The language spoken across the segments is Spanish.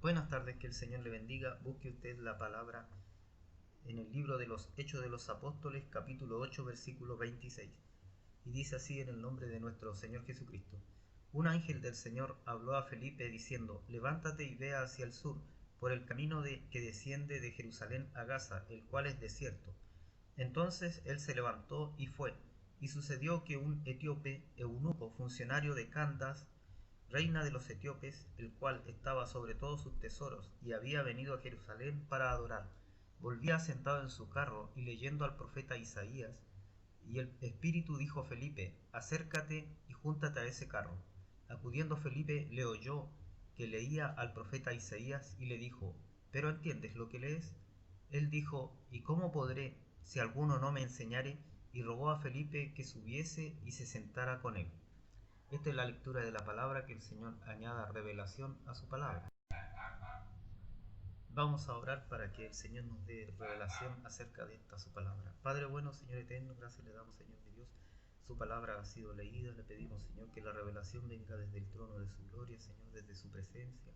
Buenas tardes, que el Señor le bendiga. Busque usted la palabra en el libro de los Hechos de los Apóstoles, capítulo 8, versículo 26. Y dice así en el nombre de nuestro Señor Jesucristo. Un ángel del Señor habló a Felipe diciendo: levántate y ve hacia el sur, por el camino que desciende de Jerusalén a Gaza, el cual es desierto. Entonces él se levantó y fue. Y sucedió que un etíope, eunuco, funcionario de Candace, reina de los etíopes, el cual estaba sobre todos sus tesoros, y había venido a Jerusalén para adorar, volvía sentado en su carro y leyendo al profeta Isaías, y el Espíritu dijo a Felipe: acércate y júntate a ese carro. Acudiendo Felipe le oyó que leía al profeta Isaías y le dijo: ¿pero entiendes lo que lees? Él dijo: ¿y cómo podré si alguno no me enseñare? Y rogó a Felipe que subiese y se sentara con él. Esta es la lectura de la palabra. Que el Señor añada revelación a su palabra. Vamos a orar para que el Señor nos dé revelación acerca de esta su palabra. Padre bueno, Señor eterno, gracias le damos, Señor de Dios. Su palabra ha sido leída. Le pedimos, Señor, que la revelación venga desde el trono de su gloria, Señor, desde su presencia.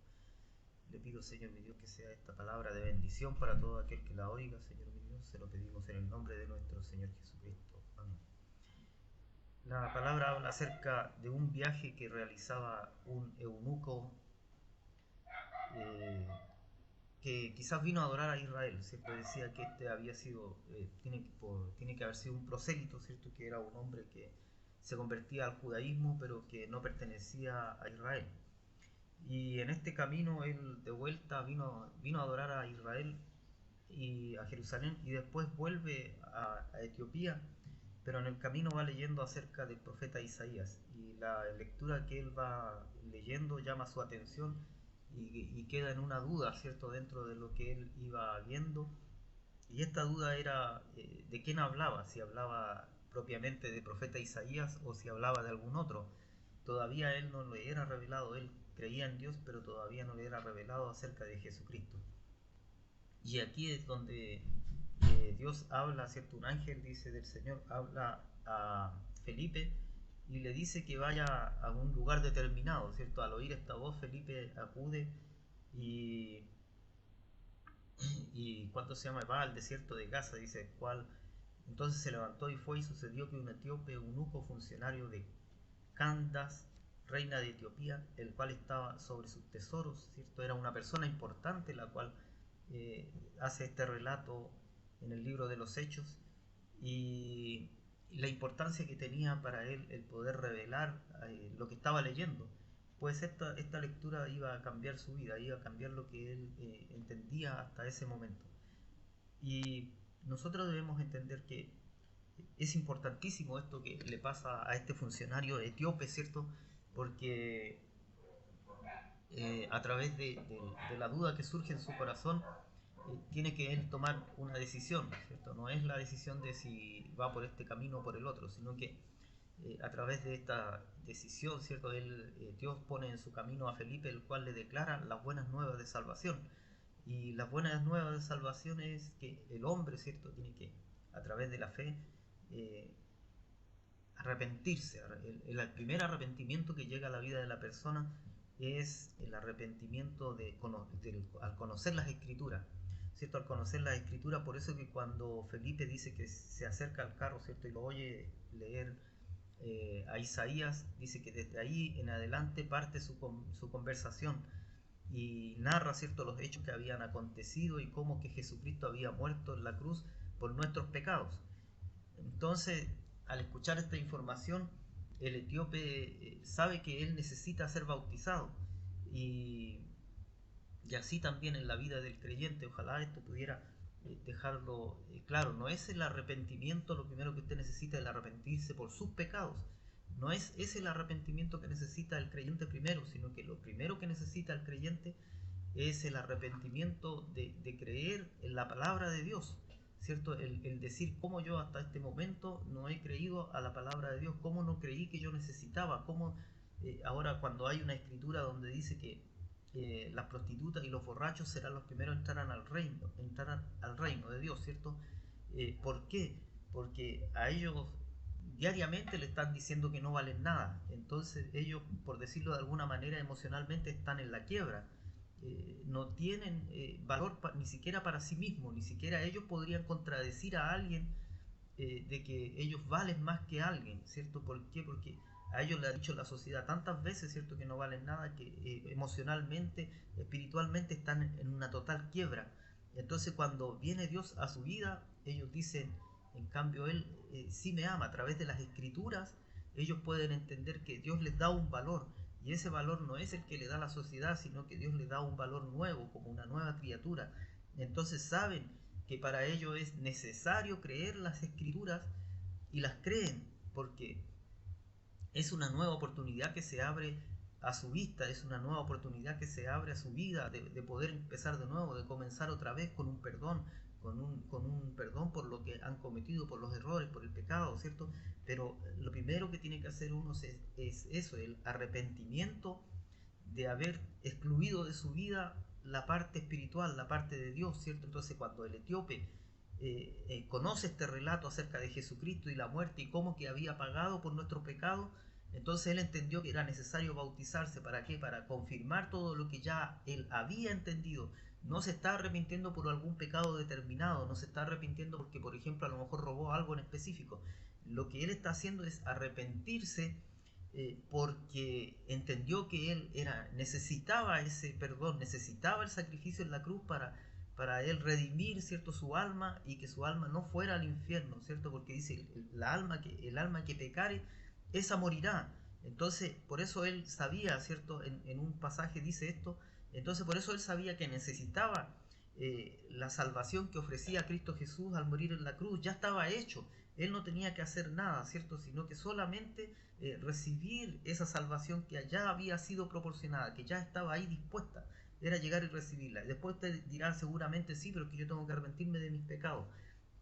Le pido, Señor mi Dios, que sea esta palabra de bendición para todo aquel que la oiga, Señor mi Dios. Se lo pedimos en el nombre de nuestro Señor Jesucristo. Amén. La palabra habla acerca de un viaje que realizaba un eunuco eh, que quizás vino a adorar a Israel. Siempre decía que este había sido, tiene que haber sido un prosélito, ¿cierto? Que era un hombre que se convertía al judaísmo, pero que no pertenecía a Israel. Y en este camino él de vuelta vino a adorar a Israel y a Jerusalén, y después vuelve a Etiopía, pero en el camino va leyendo acerca del profeta Isaías, y la lectura que él va leyendo llama su atención y queda en una duda, ¿cierto?, dentro de lo que él iba viendo. Y esta duda era de quién hablaba, si hablaba propiamente del profeta Isaías o si hablaba de algún otro. Todavía él no le era revelado, él creía en Dios, pero todavía no le era revelado acerca de Jesucristo. Y aquí es donde Dios habla, ¿cierto? Un ángel, dice, del Señor, habla a Felipe y le dice que vaya a un lugar determinado, ¿cierto? Al oír esta voz, Felipe acude y, ¿cuánto se llama? Va al desierto de Gaza, dice, cuál. Entonces se levantó y fue, y sucedió que un etíope, eunuco, funcionario de Candace, reina de Etiopía, el cual estaba sobre sus tesoros, ¿cierto? Era una persona importante, la cual eh, hace este relato en el libro de los Hechos, y la importancia que tenía para él el poder revelar lo que estaba leyendo. Pues esta lectura iba a cambiar su vida, iba a cambiar lo que él entendía hasta ese momento. Y nosotros debemos entender que es importantísimo esto que le pasa a este funcionario etíope, ¿cierto? Porque a través de la duda que surge en su corazón, tiene que él tomar una decisión, ¿cierto? No es la decisión de si va por este camino o por el otro, sino que a través de esta decisión, ¿cierto? Dios pone en su camino a Felipe, el cual le declara las buenas nuevas de salvación. Y las buenas nuevas de salvación es que el hombre, ¿cierto?, tiene que, a través de la fe, eh, arrepentirse. El primer arrepentimiento que llega a la vida de la persona es el arrepentimiento al conocer las escrituras, ¿cierto? Al conocer las escrituras. Por eso que cuando Felipe dice que se acerca al carro, ¿cierto?, y lo oye leer a Isaías, dice que desde ahí en adelante parte su conversación y narra, ¿cierto?, los hechos que habían acontecido y cómo que Jesucristo había muerto en la cruz por nuestros pecados. Entonces, al escuchar esta información, el etíope sabe que él necesita ser bautizado, y, y así también en la vida del creyente. Ojalá esto pudiera dejarlo claro. No es el arrepentimiento lo primero que usted necesita, el arrepentirse por sus pecados. No es ese el arrepentimiento que necesita el creyente primero, sino que lo primero que necesita el creyente es el arrepentimiento de creer en la palabra de Dios, ¿cierto? El decir cómo yo hasta este momento no he creído a la palabra de Dios, cómo no creí que yo necesitaba, cómo ahora cuando hay una escritura donde dice que las prostitutas y los borrachos serán los primeros en entrar al reino de Dios, ¿cierto? ¿Por qué? Porque a ellos diariamente le están diciendo que no valen nada. Entonces ellos, por decirlo de alguna manera, emocionalmente están en la quiebra. no tienen valor ni siquiera para sí mismos, ni siquiera ellos podrían contradecir a alguien de que ellos valen más que alguien, ¿cierto? ¿Por qué? Porque a ellos le ha dicho la sociedad tantas veces, ¿cierto?, que no valen nada, que emocionalmente, espiritualmente están en una total quiebra. Entonces cuando viene Dios a su vida, ellos dicen, en cambio Él sí me ama. A través de las escrituras, ellos pueden entender que Dios les da un valor, y ese valor no es el que le da la sociedad, sino que Dios les da un valor nuevo, como una nueva criatura. Entonces saben que para ello es necesario creer las escrituras, y las creen porque es una nueva oportunidad que se abre a su vista, es una nueva oportunidad que se abre a su vida, de poder empezar de nuevo, de comenzar otra vez con un perdón, con un perdón por lo que han cometido, por los errores, por el pecado, ¿cierto? Pero lo primero que tiene que hacer uno es eso, el arrepentimiento de haber excluido de su vida la parte espiritual, la parte de Dios, ¿cierto? Entonces cuando el etíope conoce este relato acerca de Jesucristo y la muerte y cómo que había pagado por nuestros pecados, entonces él entendió que era necesario bautizarse. ¿Para qué? Para confirmar todo lo que ya él había entendido. No se está arrepintiendo por algún pecado determinado, no se está arrepintiendo porque, por ejemplo, a lo mejor robó algo en específico. Lo que él está haciendo es arrepentirse porque entendió que él necesitaba ese perdón, necesitaba el sacrificio en la cruz para él redimir, ¿cierto?, su alma, y que su alma no fuera al infierno, ¿cierto? Porque dice, el alma que pecare, esa morirá. Entonces, por eso él sabía, ¿cierto? En un pasaje dice esto. Entonces, por eso él sabía que necesitaba la salvación que ofrecía Cristo Jesús al morir en la cruz. Ya estaba hecho. Él no tenía que hacer nada, ¿cierto? Sino que solamente recibir esa salvación que ya había sido proporcionada, que ya estaba ahí dispuesta. Era llegar y recibirla. Después usted dirá seguramente, sí, pero es que yo tengo que arrepentirme de mis pecados.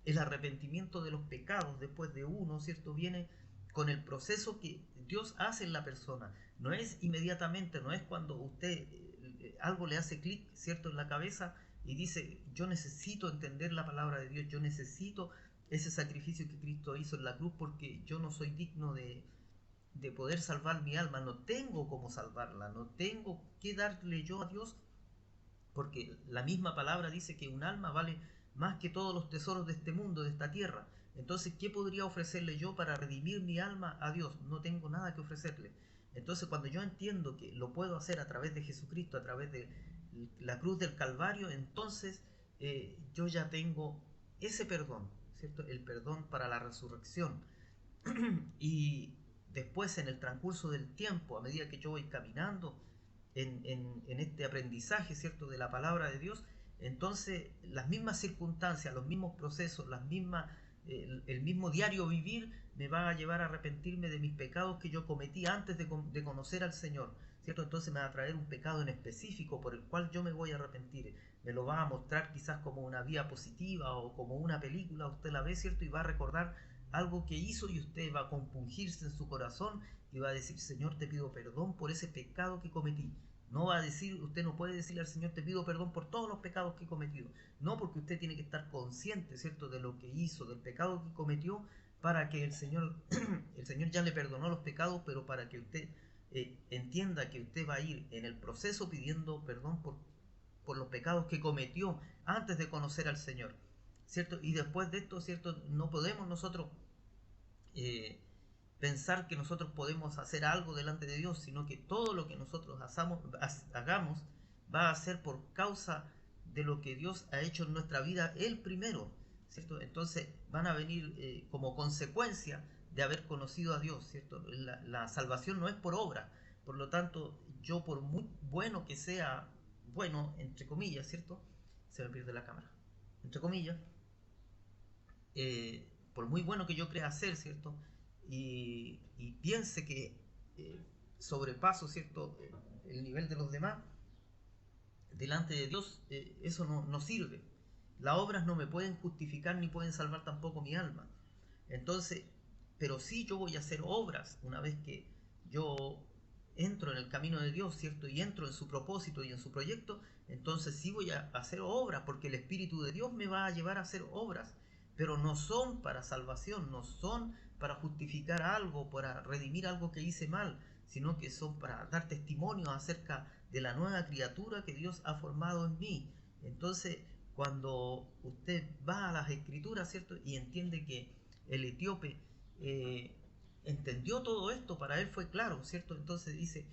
El arrepentimiento de los pecados después de uno, ¿cierto?, viene con el proceso que Dios hace en la persona. No es inmediatamente, no es cuando usted algo le hace clic, ¿cierto?, en la cabeza y dice, yo necesito entender la palabra de Dios, yo necesito ese sacrificio que Cristo hizo en la cruz, porque yo no soy digno de poder salvar mi alma, no tengo cómo salvarla, no tengo que darle yo a Dios, porque la misma palabra dice que un alma vale más que todos los tesoros de este mundo, de esta tierra. Entonces, ¿qué podría ofrecerle yo para redimir mi alma a Dios? No tengo nada que ofrecerle. Entonces, cuando yo entiendo que lo puedo hacer a través de Jesucristo, a través de la cruz del Calvario, entonces yo ya tengo ese perdón, ¿cierto? El perdón para la resurrección. Y después, en el transcurso del tiempo, a medida que yo voy caminando en este aprendizaje, ¿cierto?, de la palabra de Dios, entonces las mismas circunstancias, los mismos procesos, el mismo diario vivir me va a llevar a arrepentirme de mis pecados que yo cometí antes de conocer al Señor, ¿cierto? Entonces me va a traer un pecado en específico por el cual yo me voy a arrepentir. Me lo va a mostrar quizás como una vía positiva o como una película, usted la ve, ¿cierto? Y va a recordar algo que hizo, y usted va a compungirse en su corazón y va a decir, Señor, te pido perdón por ese pecado que cometí. No va a decir, usted no puede decirle al Señor, te pido perdón por todos los pecados que he cometido. No, porque usted tiene que estar consciente, ¿cierto?, de lo que hizo, del pecado que cometió, para que el Señor, el Señor ya le perdonó los pecados, pero para que usted entienda que usted va a ir en el proceso pidiendo perdón por los pecados que cometió antes de conocer al Señor, ¿cierto? Y después de esto, ¿cierto?, no podemos nosotros pensar que nosotros podemos hacer algo delante de Dios, sino que todo lo que nosotros hagamos va a ser por causa de lo que Dios ha hecho en nuestra vida, Él primero, ¿cierto? Entonces van a venir como consecuencia de haber conocido a Dios, ¿cierto? La salvación no es por obra, por lo tanto, yo por muy bueno que sea, bueno, entre comillas, ¿cierto? Se me pierde la cámara. Entre comillas, por muy bueno que yo crea ser, ¿cierto? Y piense que sobrepaso, ¿cierto?, el nivel de los demás, delante de Dios, eso no sirve. Las obras no me pueden justificar ni pueden salvar tampoco mi alma. Entonces, pero sí yo voy a hacer obras una vez que yo entro en el camino de Dios, ¿cierto? Y entro en su propósito y en su proyecto, entonces sí voy a hacer obras, porque el Espíritu de Dios me va a llevar a hacer obras, pero no son para salvación, no son para justificar algo, para redimir algo que hice mal, sino que son para dar testimonio acerca de la nueva criatura que Dios ha formado en mí. Entonces, cuando usted va a las escrituras, ¿cierto? Y entiende que el etíope entendió todo esto, para él fue claro, ¿cierto? Entonces dice,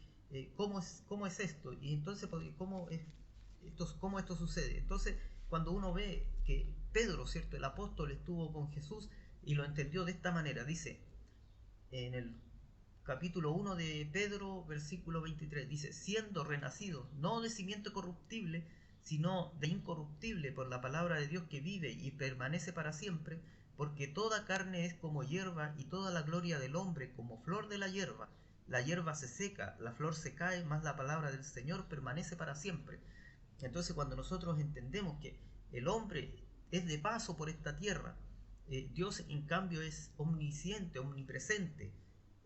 ¿cómo es esto? Y entonces, ¿cómo esto sucede? Entonces, cuando uno ve que Pedro, ¿cierto? El apóstol estuvo con Jesús y lo entendió de esta manera, dice en el capítulo 1 de Pedro, versículo 23, dice, siendo renacidos, no de simiente corruptible, sino de incorruptible por la palabra de Dios que vive y permanece para siempre, porque toda carne es como hierba y toda la gloria del hombre como flor de la hierba. La hierba se seca, la flor se cae, mas la palabra del Señor permanece para siempre. Entonces, cuando nosotros entendemos que el hombre es de paso por esta tierra, Dios en cambio es omnisciente, omnipresente,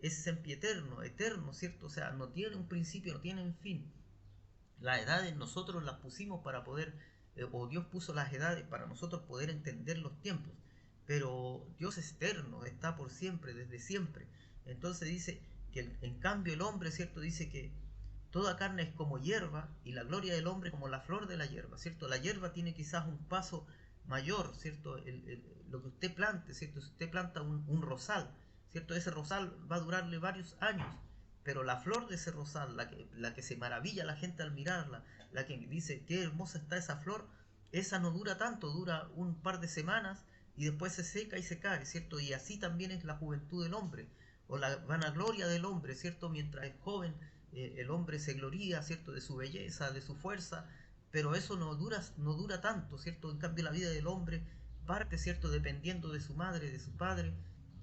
es sempiterno, eterno, ¿cierto? O sea, no tiene un principio, no tiene un fin. Las edades nosotros las pusimos para poder, o Dios puso las edades para nosotros poder entender los tiempos, pero Dios es eterno, está por siempre, desde siempre. Entonces dice que en cambio el hombre, ¿cierto? Dice que toda carne es como hierba y la gloria del hombre como la flor de la hierba, ¿cierto? La hierba tiene quizás un paso mayor, ¿cierto? Lo que usted plante, ¿cierto? Si usted planta un rosal, ¿cierto? Ese rosal va a durarle varios años, pero la flor de ese rosal, la que se maravilla la gente al mirarla, la que dice qué hermosa está esa flor, esa no dura tanto, dura un par de semanas y después se seca y se cae, ¿cierto? Y así también es la juventud del hombre, o la vanagloria del hombre, ¿cierto? Mientras es joven, el hombre se gloría, ¿cierto? De su belleza, de su fuerza, pero eso no dura tanto, ¿cierto? En cambio la vida del hombre parte, ¿cierto? Dependiendo de su madre, de su padre,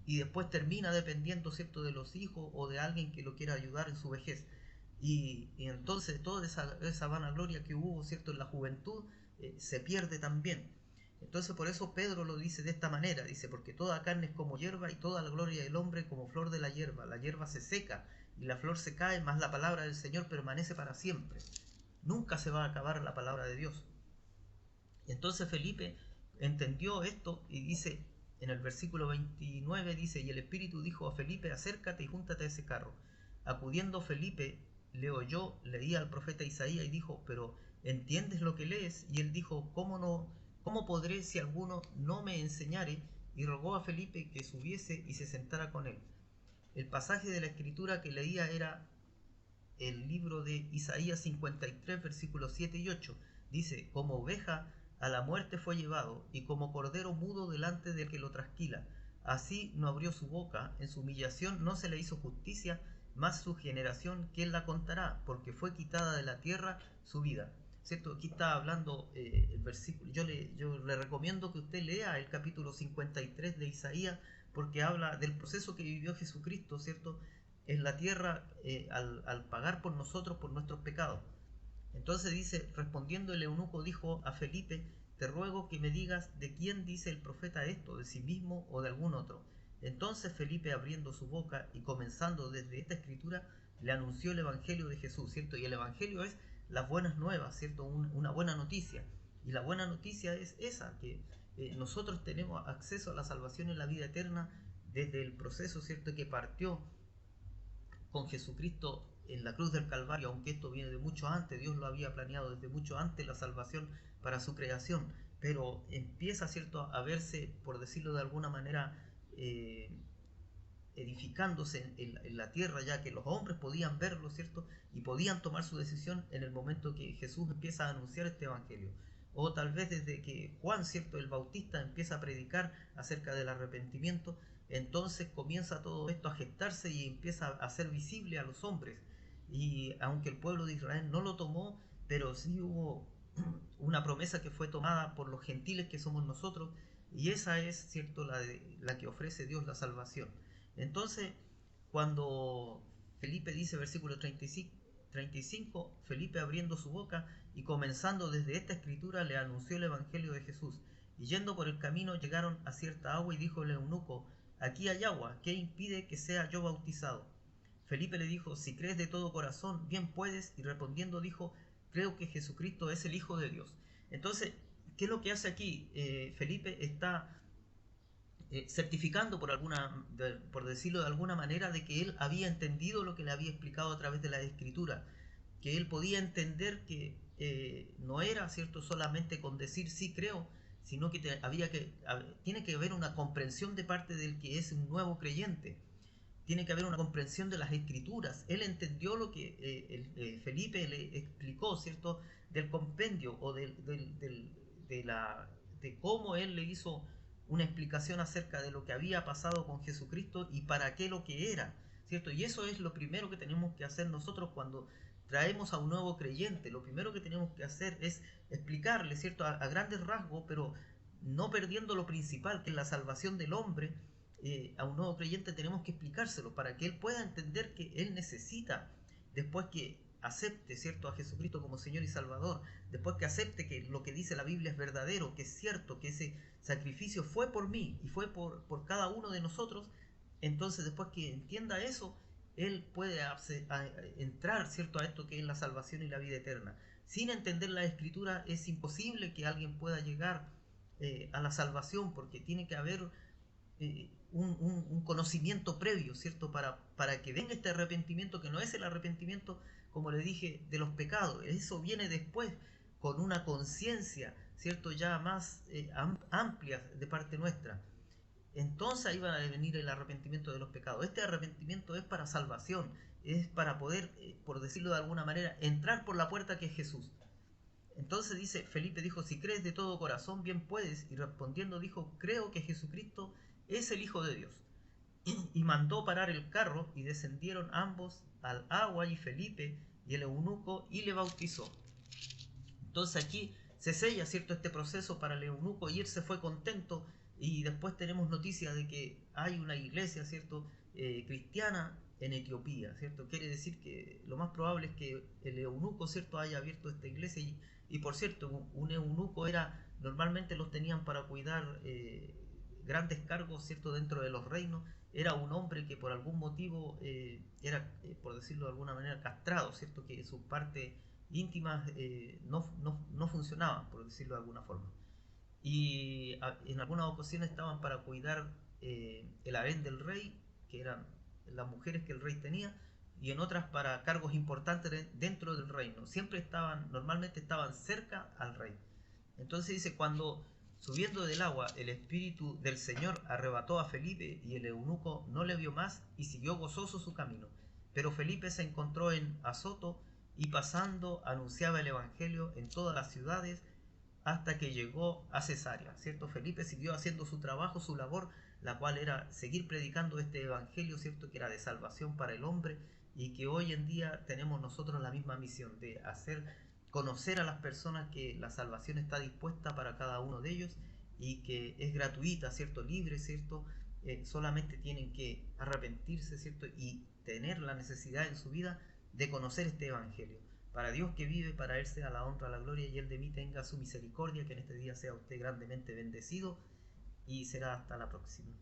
y después termina dependiendo, ¿cierto? De los hijos o de alguien que lo quiera ayudar en su vejez. Y entonces toda esa vanagloria que hubo, ¿cierto? En la juventud se pierde también. Entonces por eso Pedro lo dice de esta manera, dice, porque toda carne es como hierba y toda la gloria del hombre como flor de la hierba se seca y la flor se cae, mas la palabra del Señor permanece para siempre. Nunca se va a acabar la palabra de Dios. Entonces Felipe entendió esto y dice, en el versículo 29 dice, y el Espíritu dijo a Felipe, acércate y júntate a ese carro. Acudiendo Felipe, le oyó, leía al profeta Isaías y dijo, pero ¿entiendes lo que lees? Y él dijo, ¿cómo podré si alguno no me enseñare? Y rogó a Felipe que subiese y se sentara con él. El pasaje de la escritura que leía era el libro de Isaías 53, versículos 7 y 8. Dice, como oveja a la muerte fue llevado, y como cordero mudo delante del que lo trasquila. Así no abrió su boca, en su humillación no se le hizo justicia, mas su generación, ¿quién la contará? Porque fue quitada de la tierra su vida. ¿Cierto? Aquí está hablando el versículo. Yo le recomiendo que usted lea el capítulo 53 de Isaías, porque habla del proceso que vivió Jesucristo, ¿cierto? En la tierra al pagar por nosotros, por nuestros pecados. Entonces dice, respondiendo el eunuco dijo a Felipe, te ruego que me digas de quién dice el profeta esto, de sí mismo o de algún otro. Entonces Felipe, abriendo su boca y comenzando desde esta escritura, le anunció el evangelio de Jesús, ¿cierto? Y el evangelio es las buenas nuevas, ¿cierto? Una buena noticia. Y la buena noticia es esa, que nosotros tenemos acceso a la salvación en la vida eterna desde el proceso, ¿cierto? Que partió con Jesucristo en la cruz del Calvario, aunque esto viene de mucho antes, Dios lo había planeado desde mucho antes la salvación para su creación, pero empieza, ¿cierto?, a verse, por decirlo de alguna manera, edificándose en la tierra, ya que los hombres podían verlo, ¿cierto?, y podían tomar su decisión en el momento que Jesús empieza a anunciar este evangelio. O tal vez desde que Juan, ¿cierto?, el Bautista empieza a predicar acerca del arrepentimiento, entonces comienza todo esto a gestarse y empieza a ser visible a los hombres. Y aunque el pueblo de Israel no lo tomó, pero sí hubo una promesa que fue tomada por los gentiles que somos nosotros, y esa es, ¿cierto?, la que ofrece Dios, la salvación. Entonces, cuando Felipe dice, versículo 35, Felipe abriendo su boca y comenzando desde esta escritura le anunció el evangelio de Jesús. Y yendo por el camino llegaron a cierta agua y dijo el eunuco, aquí hay agua, ¿qué impide que sea yo bautizado? Felipe le dijo, si crees de todo corazón, bien puedes. Y respondiendo dijo, creo que Jesucristo es el Hijo de Dios. Entonces, ¿qué es lo que hace aquí? Felipe está certificando por decirlo de alguna manera, de que él había entendido lo que le había explicado a través de la escritura. que él podía entender que no era, ¿cierto?, solamente con decir sí creo, sino que tiene que haber una comprensión de parte del que es un nuevo creyente. Tiene que haber una comprensión de las escrituras. Él entendió lo que Felipe le explicó, ¿cierto?, del compendio o de cómo él le hizo una explicación acerca de lo que había pasado con Jesucristo y para qué lo que era, ¿cierto? Y eso es lo primero que tenemos que hacer nosotros cuando traemos a un nuevo creyente. Lo primero que tenemos que hacer es explicarle, ¿cierto?, a grandes rasgos, pero no perdiendo lo principal, que es la salvación del hombre. A un nuevo creyente tenemos que explicárselo para que él pueda entender que él necesita, después que acepte, ¿cierto?, a Jesucristo como Señor y Salvador, después que acepte que lo que dice la Biblia es verdadero, que es cierto, que ese sacrificio fue por mí y fue por cada uno de nosotros. Entonces, después que entienda eso, él puede entrar, ¿cierto?, a esto que es la salvación y la vida eterna. Sin entender la Escritura es imposible que alguien pueda llegar a la salvación, porque tiene que haber un conocimiento previo, ¿cierto?, para que venga este arrepentimiento, que no es el arrepentimiento, como le dije, de los pecados. Eso viene después, con una conciencia, ¿cierto?, ya más amplia de parte nuestra. Entonces ahí va a venir el arrepentimiento de los pecados. Este arrepentimiento es para salvación, es para poder, por decirlo de alguna manera, entrar por la puerta que es Jesús. Entonces dice, Felipe dijo, si crees de todo corazón, bien puedes. Y respondiendo dijo, creo que Jesucristo es el Hijo de Dios. Y mandó parar el carro y descendieron ambos al agua, y Felipe y el eunuco, y le bautizó. Entonces aquí se sella, ¿cierto?, este proceso para el eunuco, y él se fue contento. Y después tenemos noticia de que hay una iglesia, ¿cierto?, cristiana en Etiopía, ¿cierto? Quiere decir que lo más probable es que el eunuco, ¿cierto?, haya abierto esta iglesia. Y por cierto, un eunuco normalmente los tenían para cuidar grandes cargos, ¿cierto?, dentro de los reinos. Era un hombre que por algún motivo era, por decirlo de alguna manera, castrado, ¿cierto?, que sus partes íntimas no funcionaban, por decirlo de alguna forma. Y en algunas ocasiones estaban para cuidar el harén del rey, que eran las mujeres que el rey tenía, y en otras para cargos importantes dentro del reino. Normalmente estaban cerca al rey. Entonces dice, cuando subiendo del agua el espíritu del Señor arrebató a Felipe, y el eunuco no le vio más y siguió gozoso su camino. Pero Felipe se encontró en Azoto, y pasando anunciaba el evangelio en todas las ciudades hasta que llegó a Cesarea, ¿cierto? Felipe siguió haciendo su trabajo, su labor, la cual era seguir predicando este evangelio, ¿cierto?, que era de salvación para el hombre, y que hoy en día tenemos nosotros la misma misión de hacer conocer a las personas que la salvación está dispuesta para cada uno de ellos, y que es gratuita, ¿cierto?, libre, ¿cierto? Solamente tienen que arrepentirse, ¿cierto?, y tener la necesidad en su vida de conocer este evangelio. Para Dios que vive, para Él sea la honra, la gloria, y Él de mí tenga su misericordia. Que en este día sea usted grandemente bendecido, y será hasta la próxima.